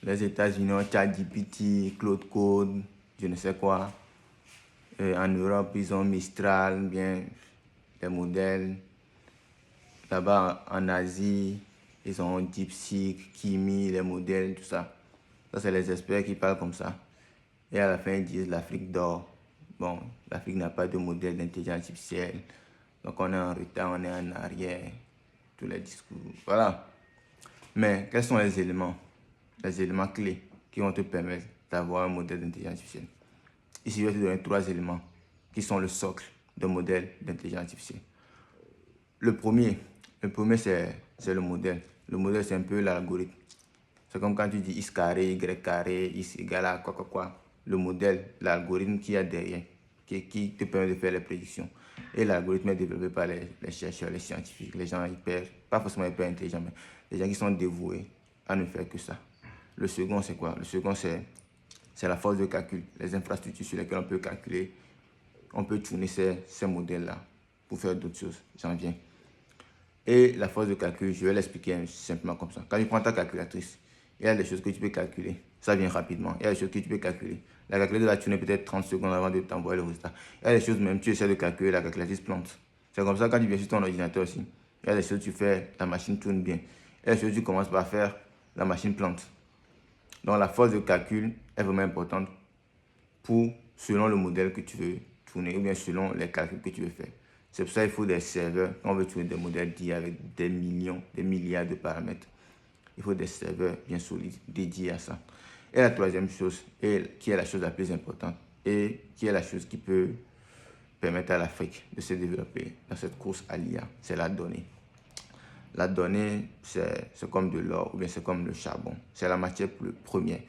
Les États-Unis ont ChatGPT, Claude Code, je ne sais quoi. En Europe, ils ont Mistral, bien les modèles. Là-bas, en Asie, ils ont DeepSeek, Kimi, les modèles, tout ça. Ça, c'est les experts qui parlent comme ça. Et à la fin, ils disent l'Afrique dort. Bon, l'Afrique n'a pas de modèle d'intelligence artificielle. Donc, on est en retard, on est en arrière. Tous les discours. Voilà. Mais quels sont les éléments clés qui vont te permettre d'avoir un modèle d'intelligence artificielle? Ici, je vais te donner 3 éléments qui sont le socle d'un modèle d'intelligence artificielle. Le premier c'est le modèle. Le modèle, c'est un peu l'algorithme. C'est comme quand tu dis x carré, y carré, x égale à quoi. Le modèle, l'algorithme qu'il y a derrière, qui te permet de faire les prédictions. Et l'algorithme est développé par les chercheurs, les scientifiques, les gens pas forcément hyper intelligents, mais les gens qui sont dévoués à ne faire que ça. Le second, c'est quoi? Le second, c'est la force de calcul, les infrastructures sur lesquelles on peut calculer, on peut tourner ces modèles-là pour faire d'autres choses. J'en viens. Et la force de calcul, je vais l'expliquer simplement comme ça. Quand tu prends ta calculatrice, il y a des choses que tu peux calculer. Ça vient rapidement. Il y a des choses que tu peux calculer. La calculatrice va tourner peut-être 30 secondes avant de t'envoyer le résultat. Il y a des choses même, tu essaies de calculer, la calculatrice plante. C'est comme ça quand tu viens sur ton ordinateur aussi. Il y a des choses que tu fais, la machine tourne bien. Il y a des choses que tu commences par faire, la machine plante. Donc la force de calcul est vraiment importante selon le modèle que tu veux tourner ou bien selon les calculs que tu veux faire. C'est pour ça qu'il faut des serveurs. Quand on veut tourner des modèles d'IA avec des millions, des milliards de paramètres, il faut des serveurs bien solides dédiés à ça. Et la troisième chose, qui est la chose la plus importante et qui est la chose qui peut permettre à l'Afrique de se développer dans cette course à l'IA, c'est la donnée. La donnée, c'est comme de l'or ou bien c'est comme le charbon. C'est la matière première.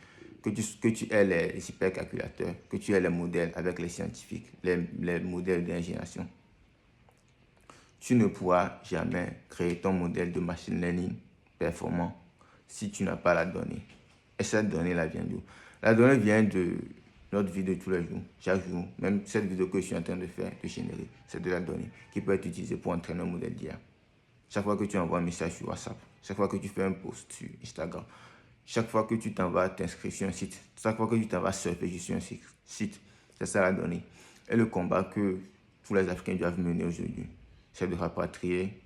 Que tu aies les hypercalculateurs, que tu aies les modèles avec les scientifiques, les modèles d'ingénierie, tu ne pourras jamais créer ton modèle de machine learning performant si tu n'as pas la donnée. Et cette donnée-là vient d'où? La donnée vient de notre vie de tous les jours, chaque jour. Même cette vidéo que je suis en train de faire, de générer, c'est de la donnée qui peut être utilisée pour entraîner un modèle d'IA. Chaque fois que tu envoies un message sur WhatsApp, chaque fois que tu fais un post sur Instagram, chaque fois que tu t'en vas t'inscrire sur un site, chaque fois que tu t'en vas surfer sur un site, c'est ça la donnée. Et le combat que tous les Africains doivent mener aujourd'hui, c'est de rapatrier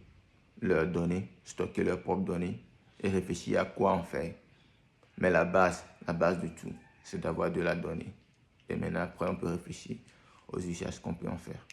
leurs données, stocker leurs propres données et réfléchir à quoi en faire. Mais la base de tout, c'est d'avoir de la donnée. Et maintenant, après, on peut réfléchir aux usages qu'on peut en faire.